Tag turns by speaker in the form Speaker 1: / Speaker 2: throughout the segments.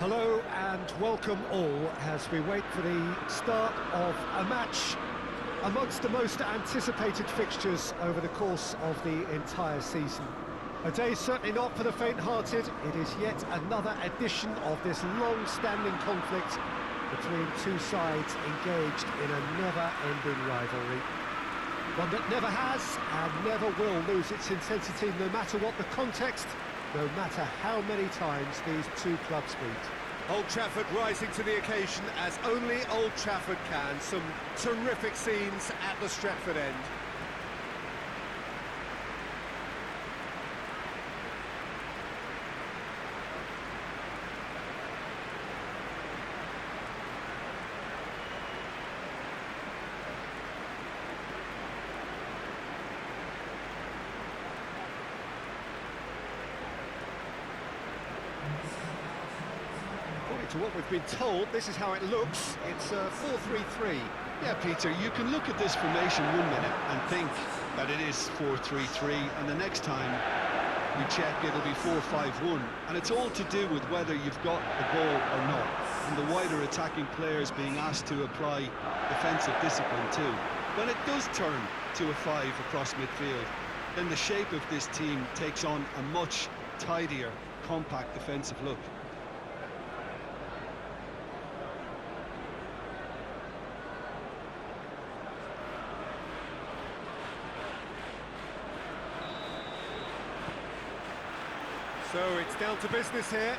Speaker 1: Hello and welcome all as we wait for the start of a match amongst the most anticipated fixtures over the course of the entire season. A day certainly not for the faint-hearted. It is yet another edition of this long-standing conflict between two sides engaged in a never-ending rivalry. One that never has and never will lose its intensity no matter what the context, no matter how many times these two clubs meet.
Speaker 2: Old Trafford rising to the occasion as only Old Trafford can. Some terrific scenes at the Stretford end.
Speaker 1: To what we've been told, this is how it looks. It's 4-3-3.
Speaker 3: Yeah, Peter, you can look at this formation 1 minute and think that it is 4-3-3, and the next time you check it'll be 4-5-1, and it's all to do with whether you've got the ball or not, and the wider attacking players being asked to apply defensive discipline too. When it does turn to a 5 across midfield, then the shape of this team takes on a much tidier, compact defensive look.
Speaker 2: So it's down to business here.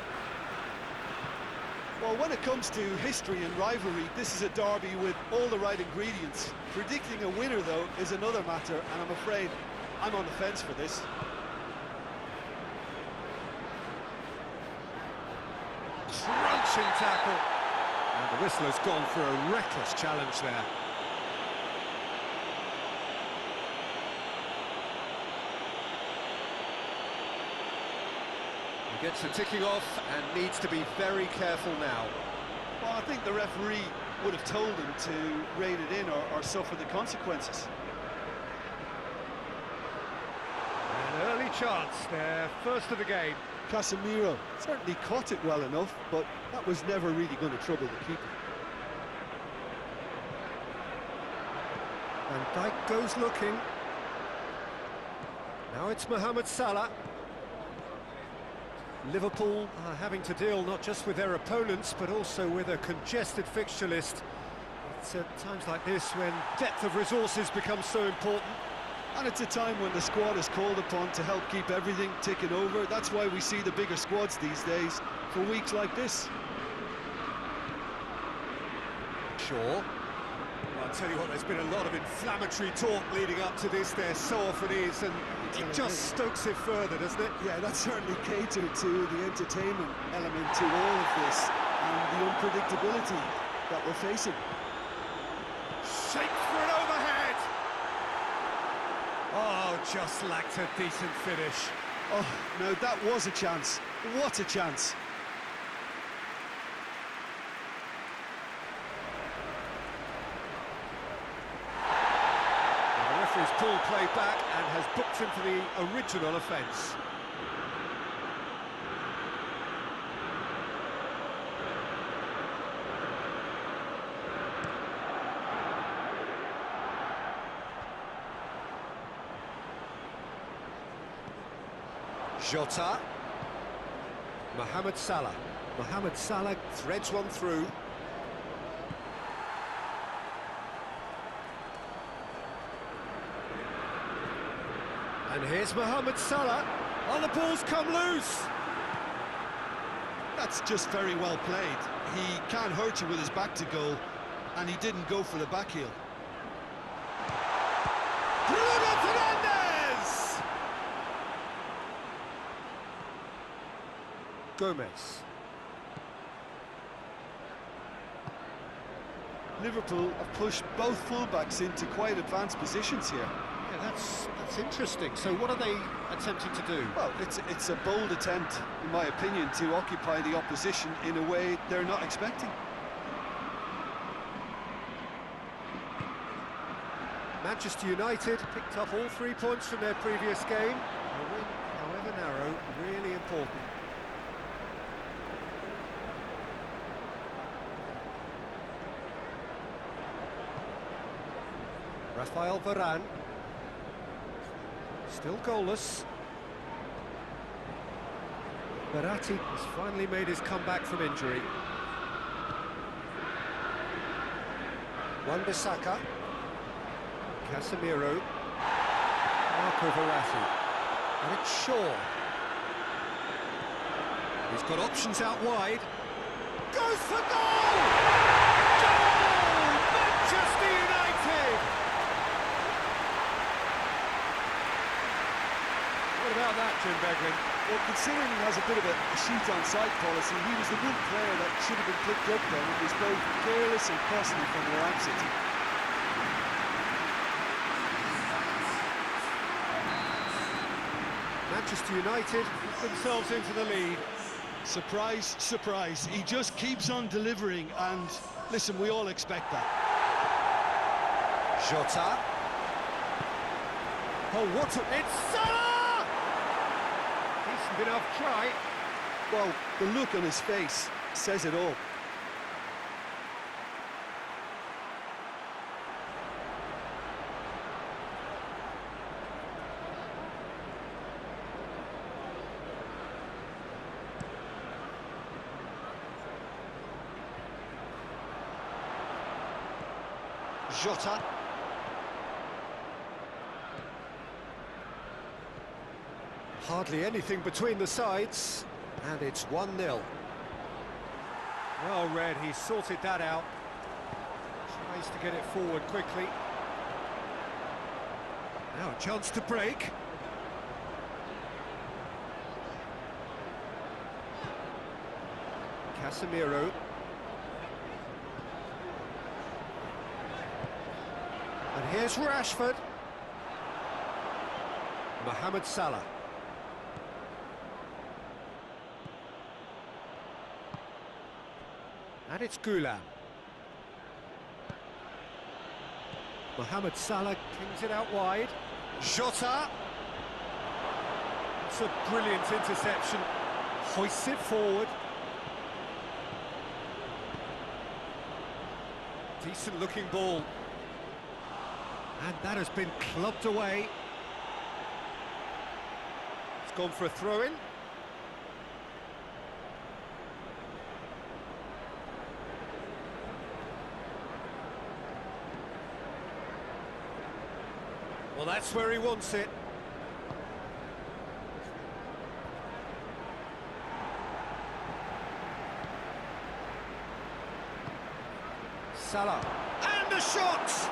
Speaker 3: Well, when it comes to history and rivalry, this is a derby with all the right ingredients. Predicting a winner, though, is another matter, and I'm afraid I'm on the fence for this.
Speaker 2: Crunching tackle. And the whistler's gone for a reckless challenge there. He gets the ticking off and needs to be very careful now.
Speaker 3: Well, I think the referee would have told him to rein it in or suffer the consequences.
Speaker 2: An early chance there, first of the game.
Speaker 3: Casemiro certainly caught it well enough, but that was never really going to trouble the keeper.
Speaker 1: And Dijk goes looking. Now it's Mohamed Salah. Liverpool are having to deal not just with their opponents, but also with a congested fixture list. It's at times like this when depth of resources becomes so important.
Speaker 3: And it's a time when the squad is called upon to help keep everything ticking over. That's why we see the bigger squads these days for weeks like this.
Speaker 2: Sure. Well, I'll tell you what, there's been a lot of inflammatory talk leading up to this. There so often is, and it just stokes it further, doesn't it?
Speaker 3: Yeah, that certainly catered to the entertainment element to all of this and the unpredictability that we're facing.
Speaker 2: Shaped for an overhead! Oh, just lacked a decent finish.
Speaker 3: Oh, no, that was a chance. What a chance.
Speaker 2: He's pulled play back and has booked him for the original offence. Jota. Mohamed Salah. Mohamed Salah threads one through. And here's Mohamed Salah. Oh, the ball's come loose.
Speaker 3: That's just very well played. He can't hurt you with his back to goal, and he didn't go for the back heel.
Speaker 2: Bruno Fernandes! Gomez.
Speaker 3: Liverpool have pushed both fullbacks into quite advanced positions here.
Speaker 2: Yeah, that's interesting. So what are they attempting to do?
Speaker 3: Well, it's a bold attempt, in my opinion, to occupy the opposition in a way they're not expecting.
Speaker 1: Manchester United picked up all 3 points from their previous game. A win, however narrow, really important.
Speaker 2: Rafael Varane. Still goalless. Verratti has finally made his comeback from injury. Wan-Bissaka. Casemiro. Marco Verratti. And it's Shaw. He's got options out wide. Goes for goal! Goal! Manchester United! What about that, Jim Beglin?
Speaker 3: Well, considering he has a bit of a shoot-on-sight policy, he was the one player that should have been picked up then. It was both careless and costly from Man City.
Speaker 2: Manchester United put themselves into the lead.
Speaker 3: Surprise, surprise. He just keeps on delivering, and listen, we all expect that.
Speaker 2: Jota. Oh, what a... It's Salah! Decent enough try.
Speaker 3: Well, the look on his face says it all.
Speaker 2: Jota. Hardly anything between the sides, and it's 1-0. Well read, he sorted that out. Tries to get it forward quickly. Now a chance to break. Casemiro. And here's Rashford. Mohamed Salah. And it's Goulam. Mohamed Salah kings it out wide. Jota. It's a brilliant interception. Hoists it forward. Decent looking ball. And that has been clubbed away. It's gone for a throw-in. Well, that's where he wants it. Salah. And a shot!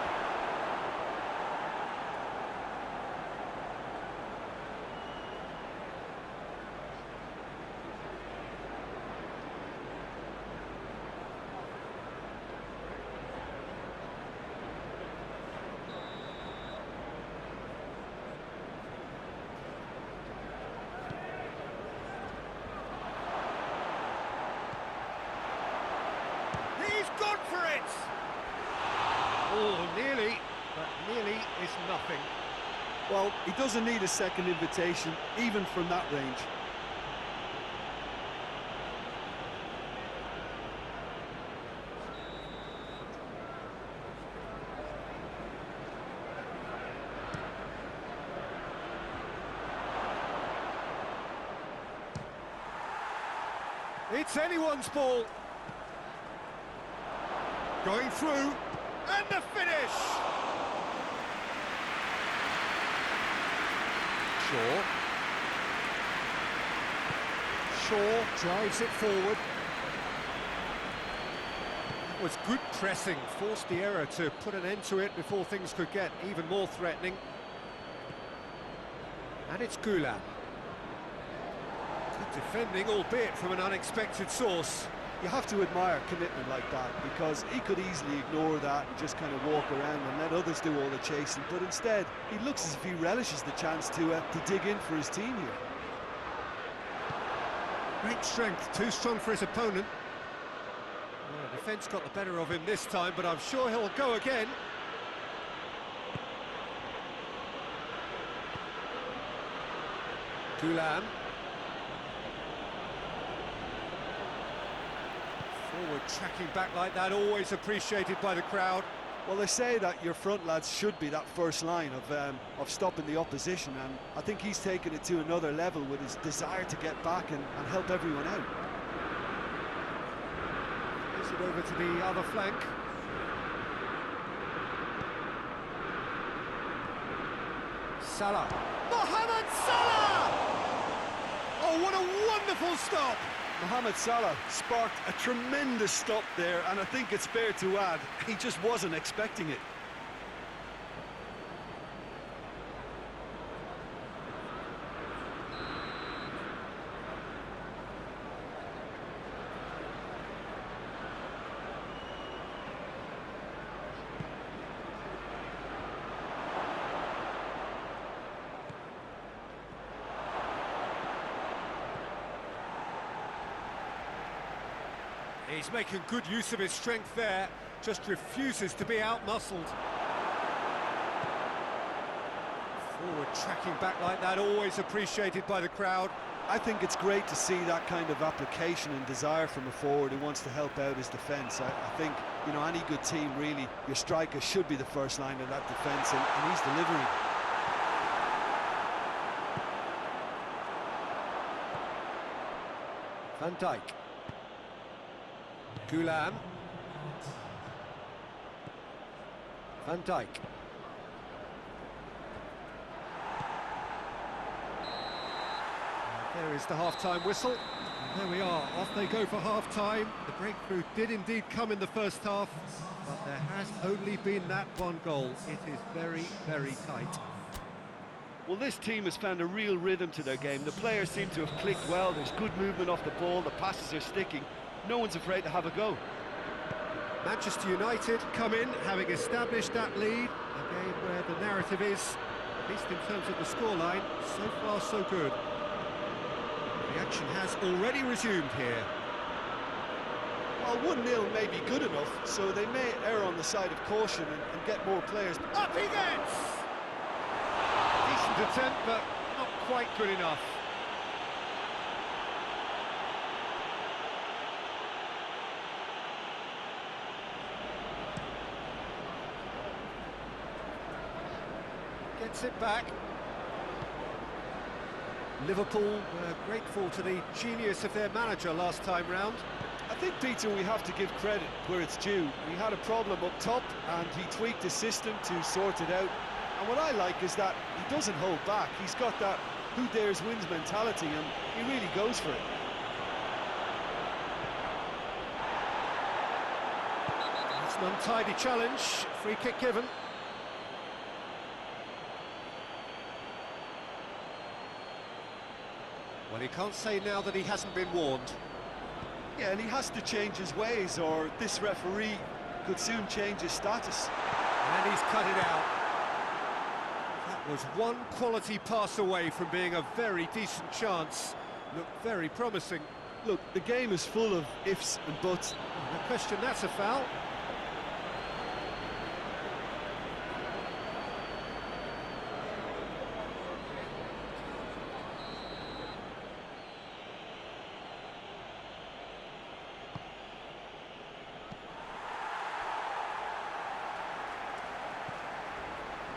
Speaker 2: He's gone for it! Oh, nearly, but nearly is nothing.
Speaker 3: Well, he doesn't need a second invitation, even from that range.
Speaker 2: It's anyone's ball. Going through, and the finish! Shaw drives it forward. That was good pressing, forced the error to put an end to it before things could get even more threatening. And it's Goulam. Good defending, albeit from an unexpected source.
Speaker 3: You have to admire commitment like that, because he could easily ignore that and just kind of walk around and let others do all the chasing, but instead he looks as if he relishes the chance to dig in for his team here.
Speaker 2: Great strength, too strong for his opponent. Well, the defence got the better of him this time, but I'm sure he'll go again. Goulam. Forward tracking back like that, always appreciated by the crowd.
Speaker 3: Well, they say that your front lads should be that first line of stopping the opposition, and I think he's taken it to another level with his desire to get back and help everyone out.
Speaker 1: Is it over to the other flank? Salah. Mohamed Salah! Oh, what a wonderful stop!
Speaker 3: Mohamed Salah sparked a tremendous stop there, and I think it's fair to add, he just wasn't expecting it.
Speaker 1: He's making good use of his strength there, just refuses to be out-muscled. Forward tracking back like that, always appreciated by the crowd.
Speaker 3: I think it's great to see that kind of application and desire from a forward who wants to help out his defence. I think, you know, any good team, really, your striker should be the first line of that defence, and he's delivering.
Speaker 1: Van Dijk. Gulam. Van Dijk. There is the half-time whistle. And there we are, off they go for half-time. The breakthrough did indeed come in the first half, but there has only been that one goal. It is very, very tight.
Speaker 3: Well, this team has found a real rhythm to their game. The players seem to have clicked well. There's good movement off the ball. The passes are sticking. No one's afraid to have a go.
Speaker 1: Manchester United come in, having established that lead. A game where the narrative is, at least in terms of the scoreline, so far so good. The action has already resumed here.
Speaker 3: Well, 1-0 may be good enough, so they may err on the side of caution and get more players.
Speaker 1: Up he gets! Decent attempt, but not quite good enough. Gets it back. Liverpool were grateful to the genius of their manager last time round.
Speaker 3: I think, Peter, we have to give credit where it's due. We had a problem up top and he tweaked his system to sort it out. And what I like is that he doesn't hold back. He's got that who dares wins mentality, and he really goes for it.
Speaker 1: It's an untidy challenge, free kick given. Well, he can't say now that he hasn't been warned.
Speaker 3: Yeah, and he has to change his ways, or this referee could soon change his status.
Speaker 1: And he's cut it out. That was one quality pass away from being a very decent chance. Looked very promising.
Speaker 3: Look, the game is full of ifs and buts.
Speaker 1: No question that's a foul.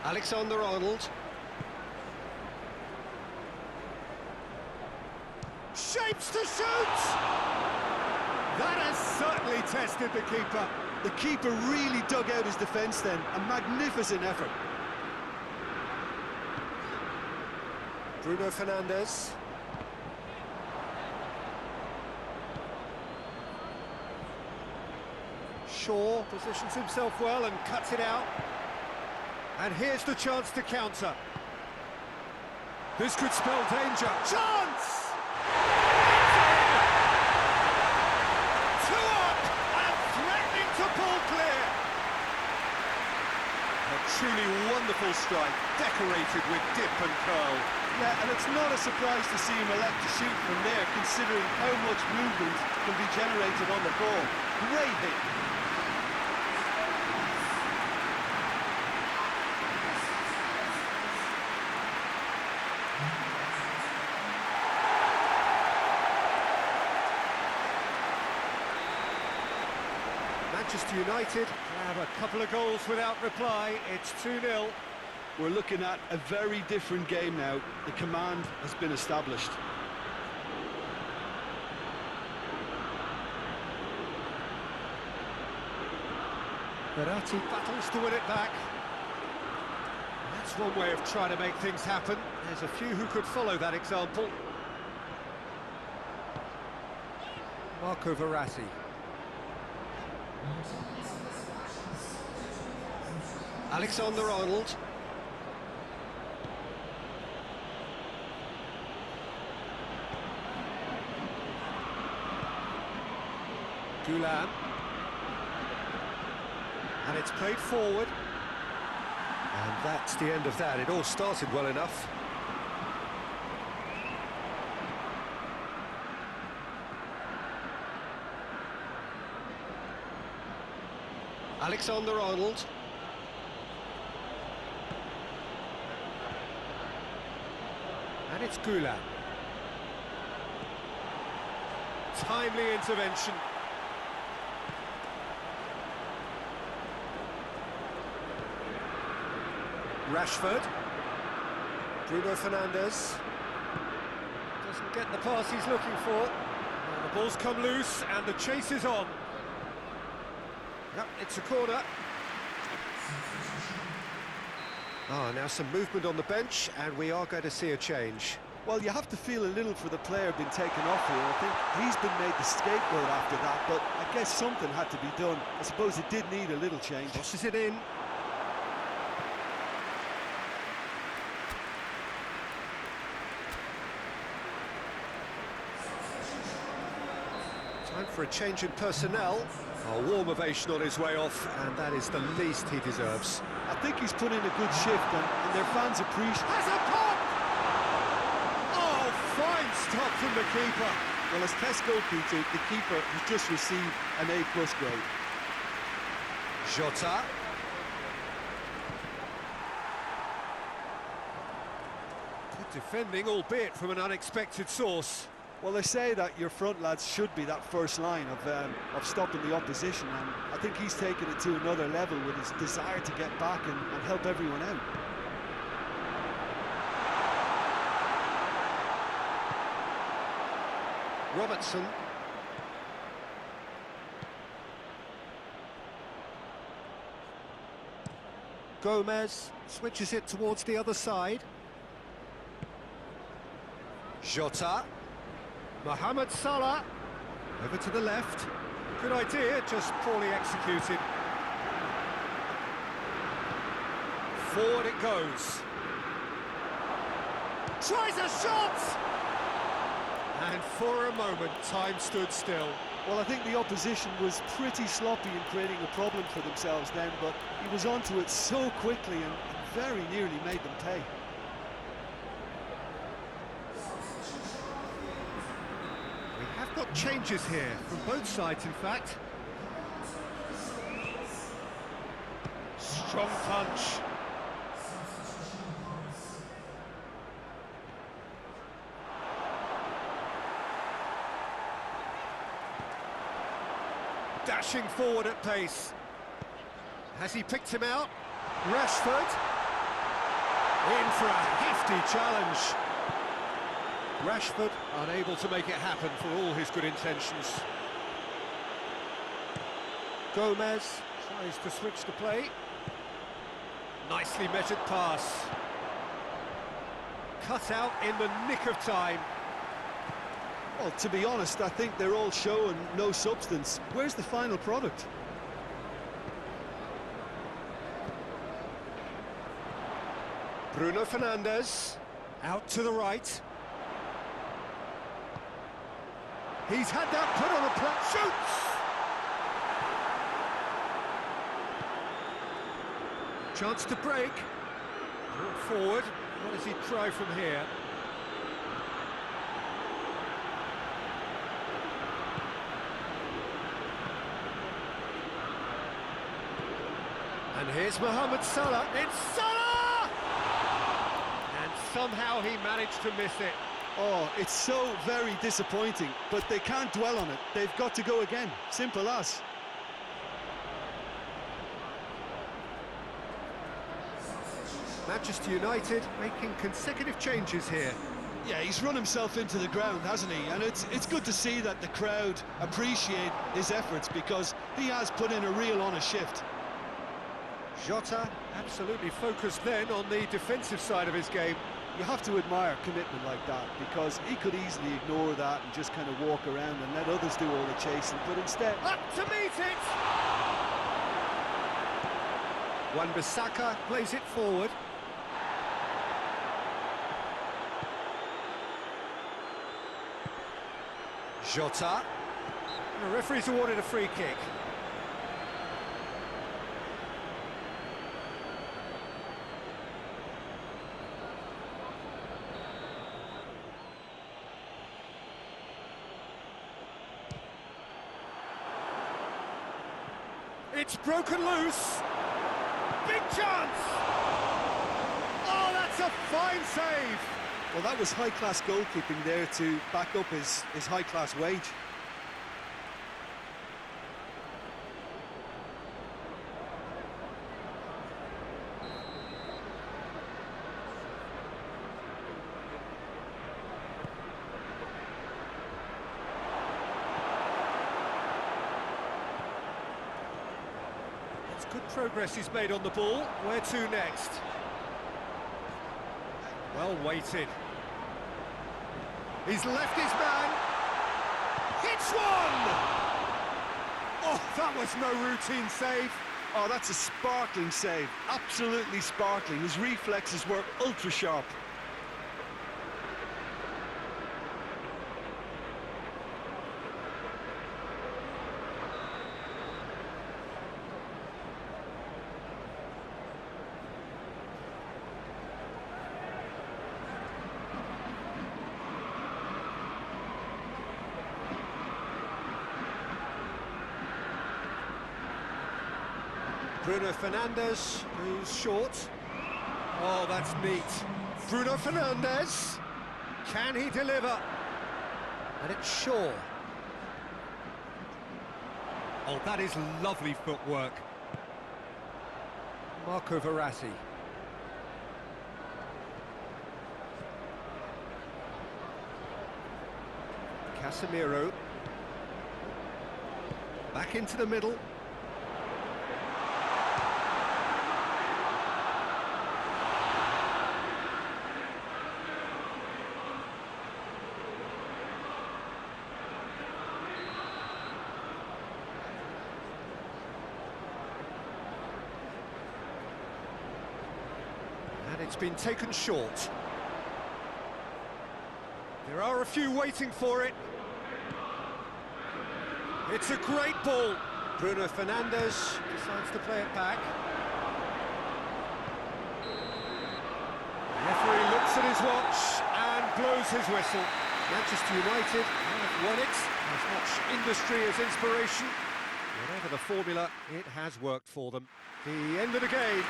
Speaker 1: Alexander-Arnold. Shapes to shoot! That has certainly tested the keeper.
Speaker 3: The keeper really dug out his defence then. A magnificent effort.
Speaker 1: Bruno Fernandes. Shaw positions himself well and cuts it out. And here's the chance to counter. This could spell danger. Chance! Two up and threatening to pull clear. A truly wonderful strike, decorated with dip and curl.
Speaker 3: Yeah, and it's not a surprise to see him elect to shoot from there, considering how much movement can be generated on the ball. Great hit.
Speaker 2: Manchester United have a couple of goals without reply. It's 2-0.
Speaker 3: We're looking at a very different game now. The command has been established.
Speaker 2: Verratti battles to win it back. That's one way of trying to make things happen. There's a few who could follow that example. Marco Verratti. Alexander-Arnold. Gulam. And it's played forward. And that's the end of that. It all started well enough. Alexander-Arnold. And it's Gulam. Timely intervention. Rashford. Bruno Fernandes. Doesn't get the pass he's looking for. And the ball's come loose and the chase is on. Yep, it's a corner. Now some movement on the bench, and we are going to see a change.
Speaker 3: Well, you have to feel a little for the player being taken off here. I think he's been made the scapegoat after that, but I guess something had to be done. I suppose it did need a little change.
Speaker 2: Tosses it in. Time for a change in personnel. A warm ovation on his way off, and that is the least he deserves.
Speaker 3: I think he's put in a good shift, and their fans appreciate...
Speaker 2: Has a pop! Oh, fine stop from the keeper.
Speaker 3: Well, as test goalkeeper, the keeper has just received an A+ grade.
Speaker 2: Jota. Good defending, albeit from an unexpected source.
Speaker 3: Well, they say that your front lads should be that first line of stopping the opposition, and I think he's taken it to another level with his desire to get back and help everyone out.
Speaker 2: Robertson. Gomez switches it towards the other side. Jota. Mohamed Salah. Over to the left. Good idea, just poorly executed. Forward it goes. Tries a shot! And for a moment, time stood still.
Speaker 3: Well, I think the opposition was pretty sloppy in creating a problem for themselves then, but he was onto it so quickly and very nearly made them pay.
Speaker 2: We have got changes here, from both sides in fact. Strong punch. Dashing forward at pace. Has he picked him out? Rashford. In for a hefty challenge. Rashford unable to make it happen for all his good intentions. Gomez tries to switch the play. Nicely measured pass. Cut out in the nick of time.
Speaker 3: Well, to be honest, I think they're all show and no substance. Where's the final product?
Speaker 2: Bruno Fernandes, out to the right. He's had that put on a plate. Shoots! Chance to break. Brought forward. What does he try from here? And here's Mohamed Salah. It's Salah! And somehow he managed to miss it.
Speaker 3: Oh, it's so very disappointing, but they can't dwell on it. They've got to go again. Simple as.
Speaker 1: Manchester United making consecutive changes here.
Speaker 3: Yeah, he's run himself into the ground, hasn't he? And it's good to see that the crowd appreciate his efforts, because he has put in a real honest shift.
Speaker 1: Jota absolutely focused then on the defensive side of his game.
Speaker 4: You have to admire commitment like that, because he could easily ignore that and just kind of walk around and let others do all the chasing, but instead...
Speaker 1: Up to meet it! Wan-Bissaka plays it forward. Jota. And the referee's awarded a free kick. It's broken loose. Big chance! Oh, that's a fine save!
Speaker 4: Well, that was high-class goalkeeping there to back up his high-class wage.
Speaker 1: It's good progress he's made on the ball. Where to next? Well weighted. He's left his man. Hits one! Oh, that was no routine save.
Speaker 4: Oh, that's a sparkling save. Absolutely sparkling. His reflexes were ultra-sharp.
Speaker 1: Bruno Fernandes, who's short. Oh, that's neat. Bruno Fernandes. Can he deliver? And it's Shaw. Oh, that is lovely footwork. Marco Verratti. Casemiro. Back into the middle. And it's been taken short. There are a few waiting for it. It's a great ball. Bruno Fernandes decides to play it back. The referee looks at his watch and blows his whistle. Manchester United have won it. As much industry as inspiration. Whatever the formula, it has worked for them. The end of the game.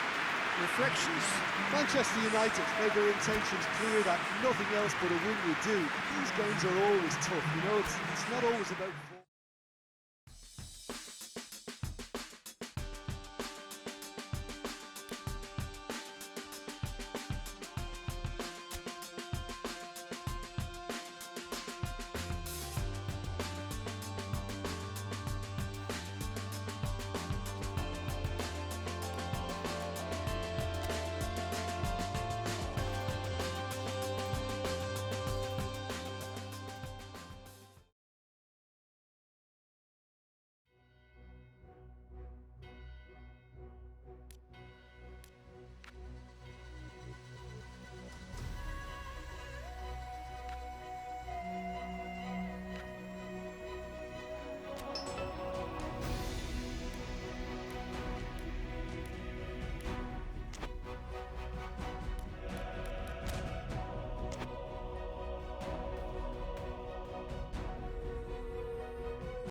Speaker 1: Reflections.
Speaker 4: Manchester United made their intentions clear that nothing else but a win would do. These games are always tough, you know, it's not always about...